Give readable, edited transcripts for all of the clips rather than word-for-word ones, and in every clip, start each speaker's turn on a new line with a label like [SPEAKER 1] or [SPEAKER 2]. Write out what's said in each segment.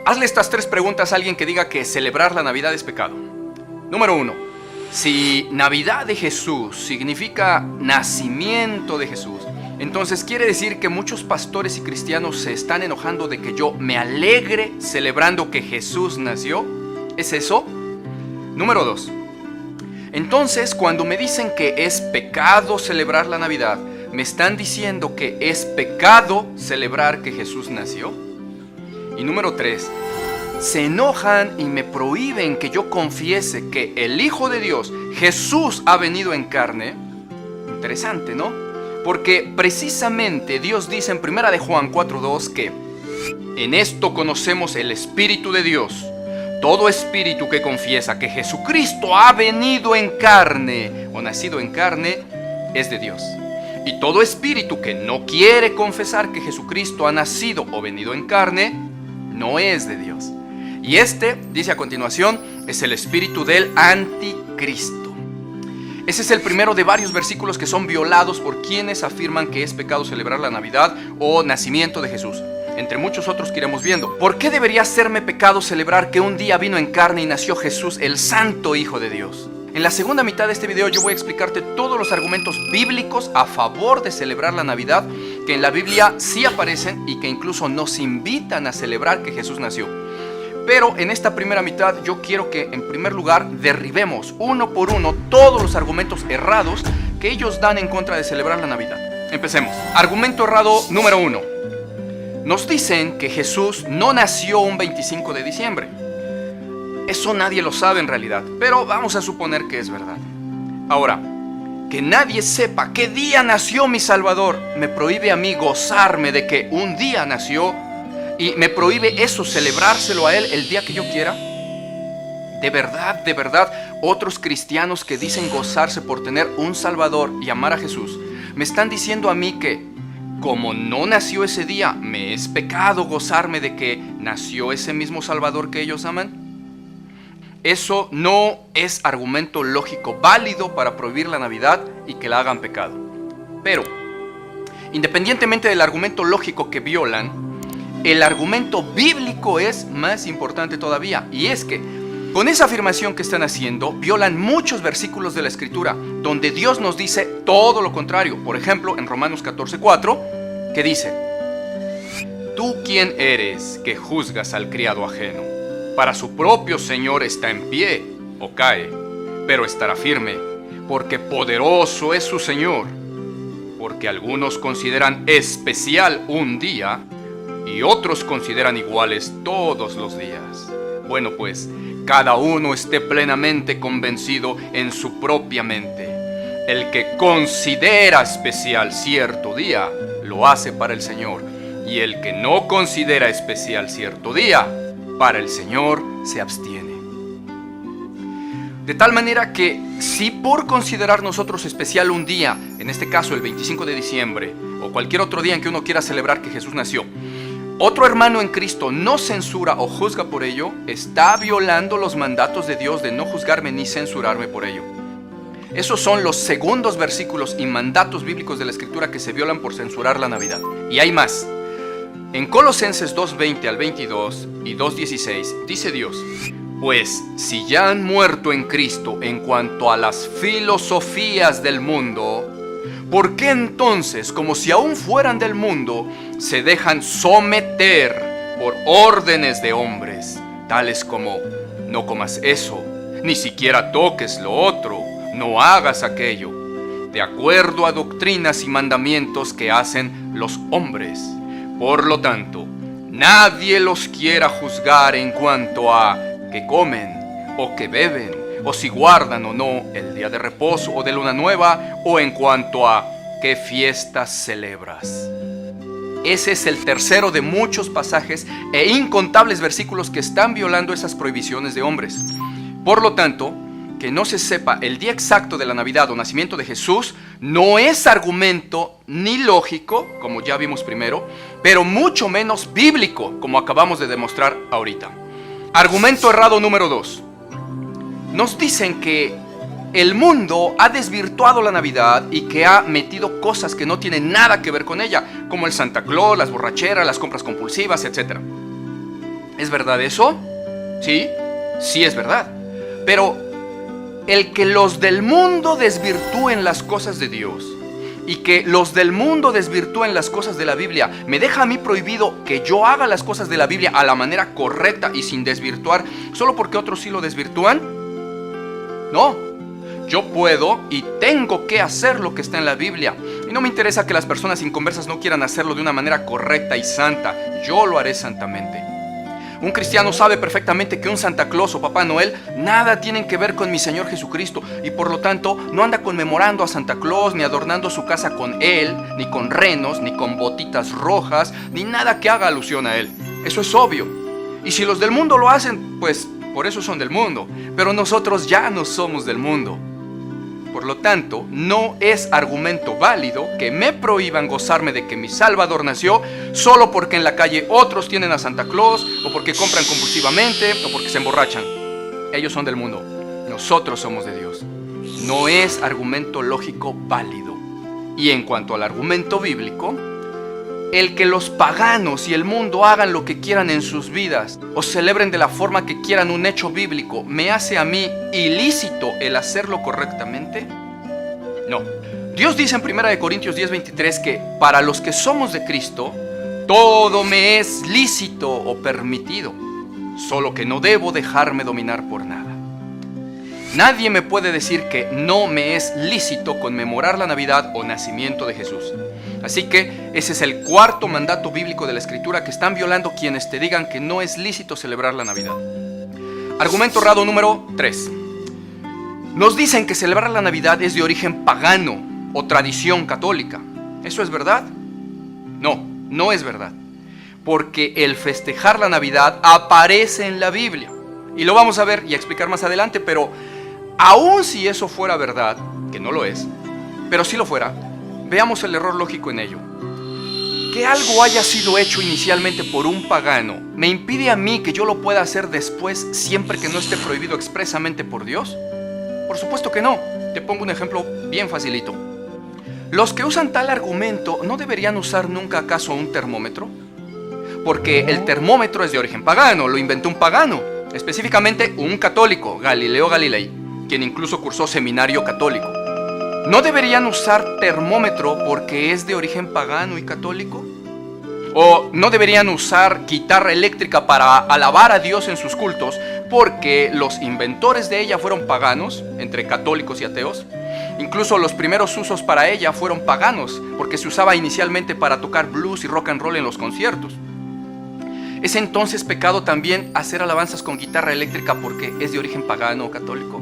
[SPEAKER 1] Hazle estas 3 preguntas a alguien que diga que celebrar la Navidad es pecado. Número 1. Si Navidad de Jesús significa nacimiento de Jesús, entonces quiere decir que muchos pastores y cristianos se están enojando de que yo me alegre celebrando que Jesús nació. ¿Es eso? Número 2. Entonces, cuando me dicen que es pecado celebrar la Navidad, ¿me están diciendo que es pecado celebrar que Jesús nació? Y número 3. Se enojan y me prohíben que yo confiese que el Hijo de Dios, Jesús, ha venido en carne. Interesante, ¿no? Porque precisamente Dios dice en 1 de Juan 4:2 que en esto conocemos el Espíritu de Dios. Todo espíritu que confiesa que Jesucristo ha venido en carne o nacido en carne es de Dios. Y todo espíritu que no quiere confesar que Jesucristo ha nacido o venido en carne no es de Dios. Y este, dice a continuación, es el espíritu del anticristo. Ese es el primero de varios versículos que son violados por quienes afirman que es pecado celebrar la Navidad o nacimiento de Jesús, entre muchos otros que iremos viendo. ¿Por qué debería serme pecado celebrar que un día vino en carne y nació Jesús, el Santo Hijo de Dios? En la segunda mitad de este video yo voy a explicarte todos los argumentos bíblicos a favor de celebrar la Navidad, que en la Biblia sí aparecen y que incluso nos invitan a celebrar que Jesús nació. Pero en esta primera mitad yo quiero que en primer lugar derribemos uno por uno todos los argumentos errados que ellos dan en contra de celebrar la Navidad. Empecemos. Argumento errado número 1. Nos dicen que Jesús no nació un 25 de diciembre. Eso nadie lo sabe en realidad, pero vamos a suponer que es verdad. Ahora, que nadie sepa qué día nació mi Salvador me prohíbe a mí gozarme de que un día nació y me prohíbe eso, celebrárselo a Él el día que yo quiera. De verdad, otros cristianos que dicen gozarse por tener un Salvador y amar a Jesús, me están diciendo a mí que como no nació ese día, ¿me es pecado gozarme de que nació ese mismo Salvador que ellos aman? Eso no es argumento lógico válido para prohibir la Navidad y que la hagan pecado. Pero, independientemente del argumento lógico que violan, el argumento bíblico es más importante todavía. Y es que, con esa afirmación que están haciendo, violan muchos versículos de la Escritura, donde Dios nos dice todo lo contrario. Por ejemplo, en Romanos 14:4, que dice: ¿Tú quién eres que juzgas al criado ajeno? Para su propio Señor está en pie o cae, pero estará firme, porque poderoso es su Señor. Porque algunos consideran especial un día y otros consideran iguales todos los días. Bueno, pues, cada uno esté plenamente convencido en su propia mente. El que considera especial cierto día, lo hace para el Señor. Y el que no considera especial cierto día, para el Señor se abstiene. De tal manera que, si por considerar nosotros especial un día, en este caso el 25 de diciembre, o cualquier otro día en que uno quiera celebrar que Jesús nació, otro hermano en Cristo no censura o juzga por ello, está violando los mandatos de Dios de no juzgarme ni censurarme por ello. Esos son los segundos versículos y mandatos bíblicos de la Escritura que se violan por censurar la Navidad. Y hay más. En Colosenses 2:20 al 22 y 2:16 dice Dios: pues si ya han muerto en Cristo en cuanto a las filosofías del mundo, ¿por qué entonces, como si aún fueran del mundo, se dejan someter por órdenes de hombres, tales como: no comas eso, ni siquiera toques lo otro, no hagas aquello, de acuerdo a doctrinas y mandamientos que hacen los hombres? Por lo tanto, nadie los quiera juzgar en cuanto a que comen o que beben, o si guardan o no el día de reposo o de luna nueva, o en cuanto a qué fiestas celebras. Ese es el tercero de muchos pasajes e incontables versículos que están violando esas prohibiciones de hombres. Por lo tanto, que no se sepa el día exacto de la Navidad o nacimiento de Jesús no es argumento ni lógico, como ya vimos primero, pero mucho menos bíblico, como acabamos de demostrar ahorita. Argumento errado número 2. Nos dicen que el mundo ha desvirtuado la Navidad y que ha metido cosas que no tienen nada que ver con ella, como el Santa Claus, las borracheras, las compras compulsivas, etc. ¿Es verdad eso? Sí, sí es verdad. Pero el que los del mundo desvirtúen las cosas de Dios y que los del mundo desvirtúen las cosas de la Biblia, ¿me deja a mí prohibido que yo haga las cosas de la Biblia a la manera correcta y sin desvirtuar, solo porque otros sí lo desvirtúan? No, yo puedo y tengo que hacer lo que está en la Biblia. Y no me interesa que las personas inconversas no quieran hacerlo de una manera correcta y santa. Yo lo haré santamente. Un cristiano sabe perfectamente que un Santa Claus o Papá Noel nada tienen que ver con mi Señor Jesucristo, y por lo tanto no anda conmemorando a Santa Claus, ni adornando su casa con él, ni con renos, ni con botitas rojas, ni nada que haga alusión a él. Eso es obvio. Y si los del mundo lo hacen, pues por eso son del mundo. Pero nosotros ya no somos del mundo. Por lo tanto, no es argumento válido que me prohíban gozarme de que mi Salvador nació solo porque en la calle otros tienen a Santa Claus, o porque compran compulsivamente, o porque se emborrachan. Ellos son del mundo, nosotros somos de Dios. No es argumento lógico válido. Y en cuanto al argumento bíblico, el que los paganos y el mundo hagan lo que quieran en sus vidas o celebren de la forma que quieran un hecho bíblico, ¿me hace a mí ilícito el hacerlo correctamente? No. Dios dice en 1 Corintios 10:23 que para los que somos de Cristo, todo me es lícito o permitido, solo que no debo dejarme dominar por nada. Nadie me puede decir que no me es lícito conmemorar la Navidad o nacimiento de Jesús. Así que ese es el cuarto mandato bíblico de la Escritura que están violando quienes te digan que no es lícito celebrar la Navidad. Argumento errado número 3. Nos dicen que celebrar la Navidad es de origen pagano o tradición católica. ¿Eso es verdad? No, no es verdad. Porque el festejar la Navidad aparece en la Biblia. Y lo vamos a ver y a explicar más adelante, pero aun si eso fuera verdad, que no lo es, pero si lo fuera, veamos el error lógico en ello. Que algo haya sido hecho inicialmente por un pagano, ¿me impide a mí que yo lo pueda hacer después siempre que no esté prohibido expresamente por Dios? Por supuesto que no. Te pongo un ejemplo bien facilito. Los que usan tal argumento, ¿no deberían usar nunca acaso un termómetro? Porque el termómetro es de origen pagano, lo inventó un pagano, específicamente un católico, Galileo Galilei, quien incluso cursó seminario católico. ¿No deberían usar termómetro porque es de origen pagano y católico? ¿O no deberían usar guitarra eléctrica para alabar a Dios en sus cultos porque los inventores de ella fueron paganos, entre católicos y ateos? Incluso los primeros usos para ella fueron paganos, porque se usaba inicialmente para tocar blues y rock and roll en los conciertos. ¿Es entonces pecado también hacer alabanzas con guitarra eléctrica porque es de origen pagano o católico?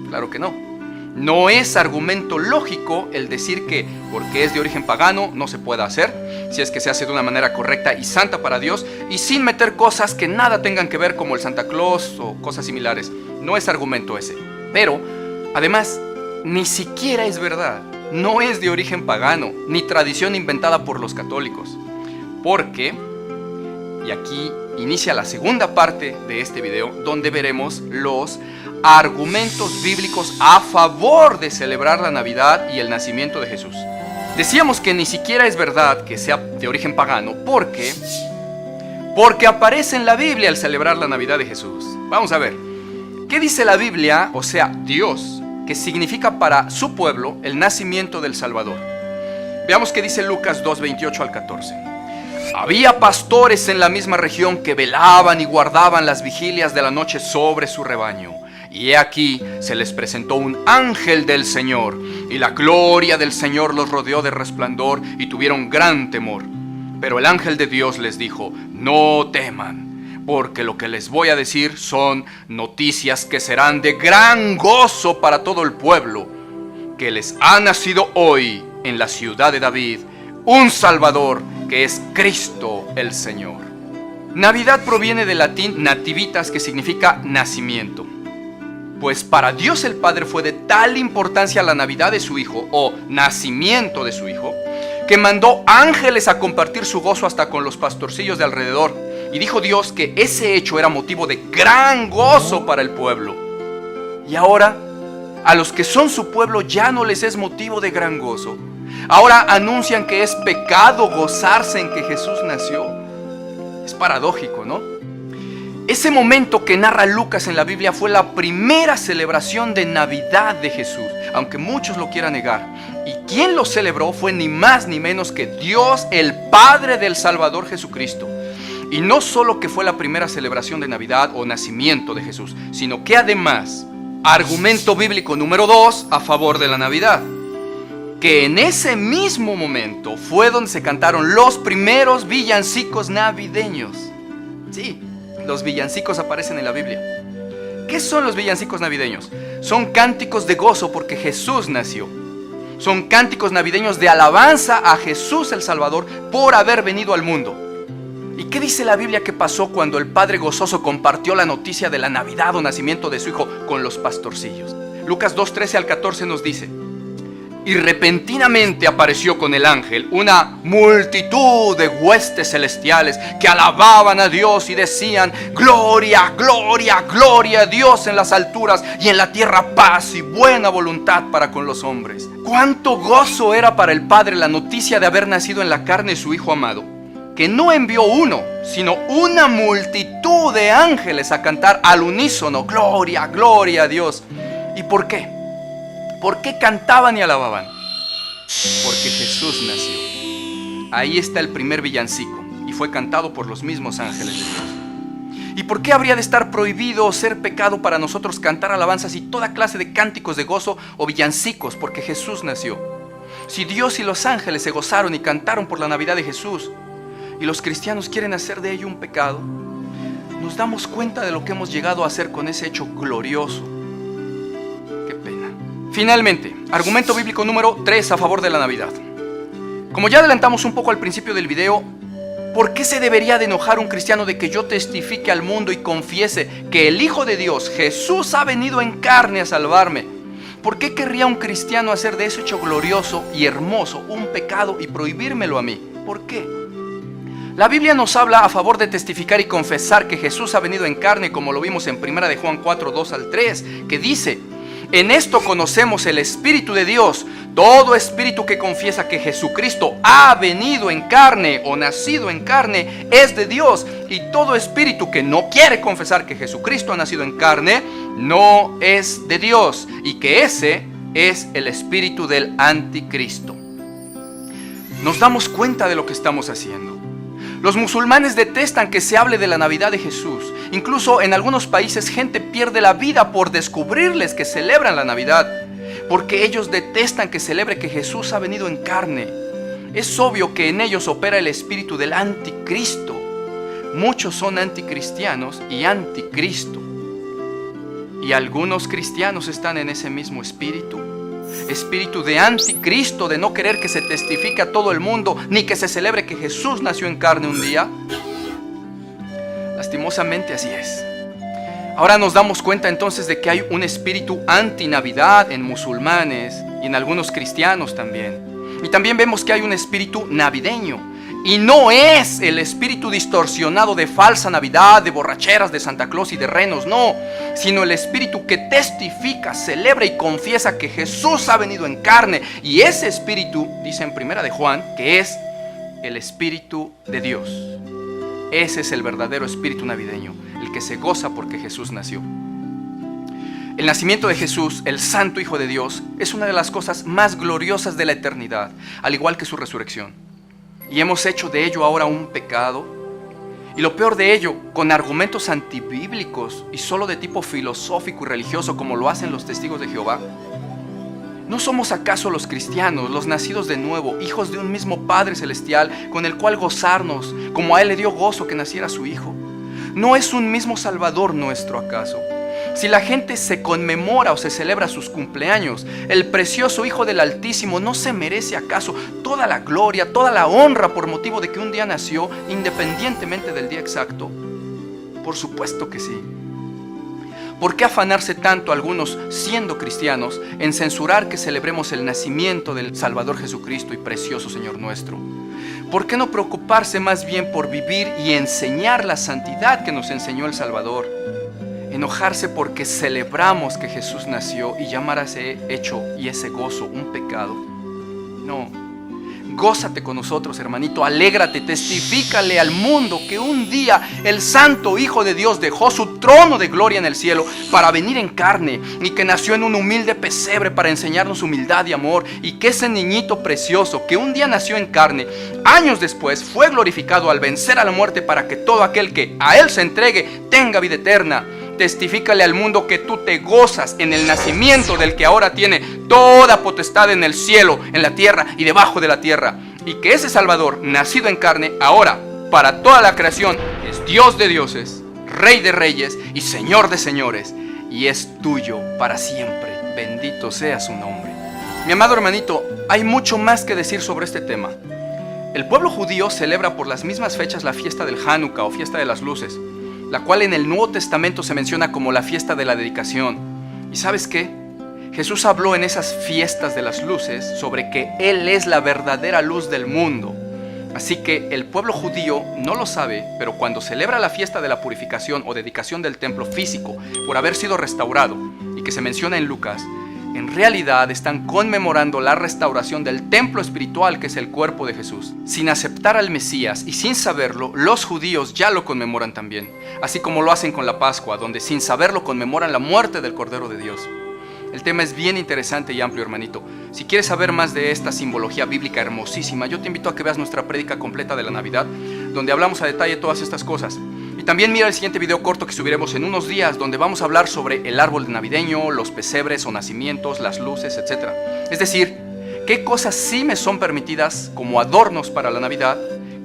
[SPEAKER 1] Claro que no. No es argumento lógico el decir que porque es de origen pagano no se pueda hacer, si es que se hace de una manera correcta y santa para Dios y sin meter cosas que nada tengan que ver como el Santa Claus o cosas similares. No es argumento ese. Pero, además, ni siquiera es verdad. No es de origen pagano, ni tradición inventada por los católicos. Porque, y aquí inicia la segunda parte de este video, donde veremos los argumentos bíblicos a favor de celebrar la Navidad y el nacimiento de Jesús. Decíamos que ni siquiera es verdad que sea de origen pagano porque aparece en la Biblia el celebrar la Navidad de Jesús. Vamos a ver, ¿qué dice la Biblia, o sea, Dios, que significa para su pueblo el nacimiento del Salvador? Veamos qué dice Lucas 2:28 al 14. Había pastores en la misma región que velaban y guardaban las vigilias de la noche sobre su rebaño. Y he aquí, se les presentó un ángel del Señor, y la gloria del Señor los rodeó de resplandor, y tuvieron gran temor. Pero el ángel de Dios les dijo: no teman, porque lo que les voy a decir son noticias que serán de gran gozo para todo el pueblo, que les ha nacido hoy en la ciudad de David un Salvador, que es Cristo el Señor. Navidad proviene del latín nativitas, que significa nacimiento. Pues para Dios el Padre fue de tal importancia la Navidad de su Hijo, o nacimiento de su Hijo, que mandó ángeles a compartir su gozo hasta con los pastorcillos de alrededor. Y dijo Dios que ese hecho era motivo de gran gozo para el pueblo. Y ahora, a los que son su pueblo ya no les es motivo de gran gozo. Ahora anuncian que es pecado gozarse en que Jesús nació. Es paradójico, ¿no? Ese momento que narra Lucas en la Biblia fue la primera celebración de Navidad de Jesús, aunque muchos lo quieran negar. Y quien lo celebró fue ni más ni menos que Dios, el Padre del Salvador Jesucristo. Y no solo que fue la primera celebración de Navidad o nacimiento de Jesús, sino que además, argumento bíblico número 2 a favor de la Navidad, que en ese mismo momento fue donde se cantaron los primeros villancicos navideños. Sí, los villancicos aparecen en la Biblia. ¿Qué son los villancicos navideños? Son cánticos de gozo porque Jesús nació. Son cánticos navideños de alabanza a Jesús el Salvador por haber venido al mundo. ¿Y qué dice la Biblia que pasó cuando el Padre gozoso compartió la noticia de la Navidad o nacimiento de su Hijo con los pastorcillos? Lucas 2:13 al 14 nos dice: y repentinamente apareció con el ángel una multitud de huestes celestiales que alababan a Dios y decían: gloria, gloria, gloria a Dios en las alturas y en la tierra paz y buena voluntad para con los hombres. Cuánto gozo era para el Padre la noticia de haber nacido en la carne su Hijo amado, que no envió uno, sino una multitud de ángeles a cantar al unísono: gloria, gloria a Dios. ¿Y por qué? ¿Por qué cantaban y alababan? Porque Jesús nació. Ahí está el primer villancico y fue cantado por los mismos ángeles de Dios. ¿Y por qué habría de estar prohibido o ser pecado para nosotros cantar alabanzas y toda clase de cánticos de gozo o villancicos? Porque Jesús nació. Si Dios y los ángeles se gozaron y cantaron por la Navidad de Jesús, y los cristianos quieren hacer de ello un pecado, nos damos cuenta de lo que hemos llegado a hacer con ese hecho glorioso. Qué pena. Finalmente, argumento bíblico número 3 a favor de la Navidad. Como ya adelantamos un poco al principio del video, ¿por qué se debería de enojar un cristiano de que yo testifique al mundo y confiese que el Hijo de Dios, Jesús, ha venido en carne a salvarme? ¿Por qué querría un cristiano hacer de ese hecho glorioso y hermoso un pecado y prohibírmelo a mí? ¿Por qué? La Biblia nos habla a favor de testificar y confesar que Jesús ha venido en carne, como lo vimos en 1 de Juan 4, 2 al 3, que dice: en esto conocemos el Espíritu de Dios. Todo espíritu que confiesa que Jesucristo ha venido en carne o nacido en carne es de Dios. Y todo espíritu que no quiere confesar que Jesucristo ha nacido en carne no es de Dios. Y que ese es el espíritu del anticristo. Nos damos cuenta de lo que estamos haciendo. Los musulmanes detestan que se hable de la Navidad de Jesús. Incluso en algunos países gente pierde la vida por descubrirles que celebran la Navidad, porque ellos detestan que celebre que Jesús ha venido en carne. Es obvio que en ellos opera el espíritu del anticristo. Muchos son anticristianos y anticristo. Y algunos cristianos están en ese mismo espíritu. Espíritu de anticristo, de no querer que se testifique a todo el mundo, ni que se celebre que Jesús nació en carne un día. Lastimosamente así es. Ahora nos damos cuenta entonces de que hay un espíritu anti-Navidad en musulmanes y en algunos cristianos también. Y también vemos que hay un espíritu navideño. Y no es el espíritu distorsionado de falsa Navidad, de borracheras, de Santa Claus y de renos, no, sino el espíritu que testifica, celebra y confiesa que Jesús ha venido en carne. Y ese espíritu, dice en 1 de Juan, que es el Espíritu de Dios. Ese es el verdadero espíritu navideño, el que se goza porque Jesús nació. El nacimiento de Jesús, el Santo Hijo de Dios, es una de las cosas más gloriosas de la eternidad, al igual que su resurrección. Y hemos hecho de ello ahora un pecado. Y lo peor de ello, con argumentos antibíblicos y solo de tipo filosófico y religioso, como lo hacen los testigos de Jehová. ¿No somos acaso los cristianos, los nacidos de nuevo, hijos de un mismo Padre Celestial, con el cual gozarnos, como a Él le dio gozo que naciera su Hijo? ¿No es un mismo Salvador nuestro acaso? Si la gente se conmemora o se celebra sus cumpleaños, el precioso Hijo del Altísimo, ¿no se merece acaso toda la gloria, toda la honra por motivo de que un día nació, independientemente del día exacto? Por supuesto que sí. ¿Por qué afanarse tanto algunos, siendo cristianos, en censurar que celebremos el nacimiento del Salvador Jesucristo y precioso Señor nuestro? ¿Por qué no preocuparse más bien por vivir y enseñar la santidad que nos enseñó el Salvador? Enojarse porque celebramos que Jesús nació y llamar a ese hecho y ese gozo un pecado. No, gózate con nosotros, hermanito, alégrate, testifícale al mundo que un día el Santo Hijo de Dios dejó su trono de gloria en el cielo para venir en carne, y que nació en un humilde pesebre para enseñarnos humildad y amor, y que ese niñito precioso que un día nació en carne, años después fue glorificado al vencer a la muerte para que todo aquel que a él se entregue tenga vida eterna. Testifícale al mundo que tú te gozas en el nacimiento del que ahora tiene toda potestad en el cielo, en la tierra y debajo de la tierra, y que ese Salvador, nacido en carne, ahora para toda la creación, es Dios de dioses, Rey de reyes y Señor de señores, y es tuyo para siempre. Bendito sea su nombre. Mi amado hermanito, hay mucho más que decir sobre este tema. El pueblo judío celebra por las mismas fechas la fiesta del Hanukkah o fiesta de las luces, la cual en el Nuevo Testamento se menciona como la fiesta de la dedicación. ¿Y sabes qué? Jesús habló en esas fiestas de las luces sobre que Él es la verdadera luz del mundo. Así que el pueblo judío no lo sabe, pero cuando celebra la fiesta de la purificación o dedicación del templo físico por haber sido restaurado, y que se menciona en Lucas, en realidad están conmemorando la restauración del templo espiritual que es el cuerpo de Jesús. Sin aceptar al Mesías y sin saberlo, los judíos ya lo conmemoran también, así como lo hacen con la Pascua, donde sin saberlo conmemoran la muerte del Cordero de Dios. El tema es bien interesante y amplio, hermanito. Si quieres saber más de esta simbología bíblica hermosísima, yo te invito a que veas nuestra prédica completa de la Navidad, donde hablamos a detalle todas estas cosas. Y también mira el siguiente video corto que subiremos en unos días, donde vamos a hablar sobre el árbol navideño, los pesebres o nacimientos, las luces, etc. Es decir, qué cosas sí me son permitidas como adornos para la Navidad,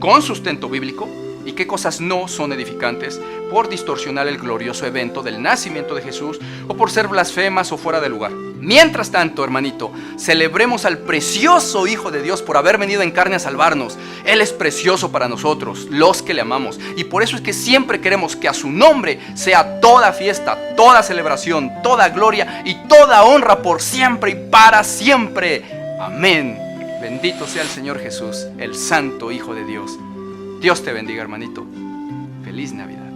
[SPEAKER 1] con sustento bíblico, y qué cosas no son edificantes por distorsionar el glorioso evento del nacimiento de Jesús o por ser blasfemas o fuera de lugar. Mientras tanto, hermanito, celebremos al precioso Hijo de Dios por haber venido en carne a salvarnos. Él es precioso para nosotros, los que le amamos, y por eso es que siempre queremos que a su nombre sea toda fiesta, toda celebración, toda gloria y toda honra por siempre y para siempre. Amén. Bendito sea el Señor Jesús, el Santo Hijo de Dios. Dios te bendiga, hermanito. Feliz Navidad.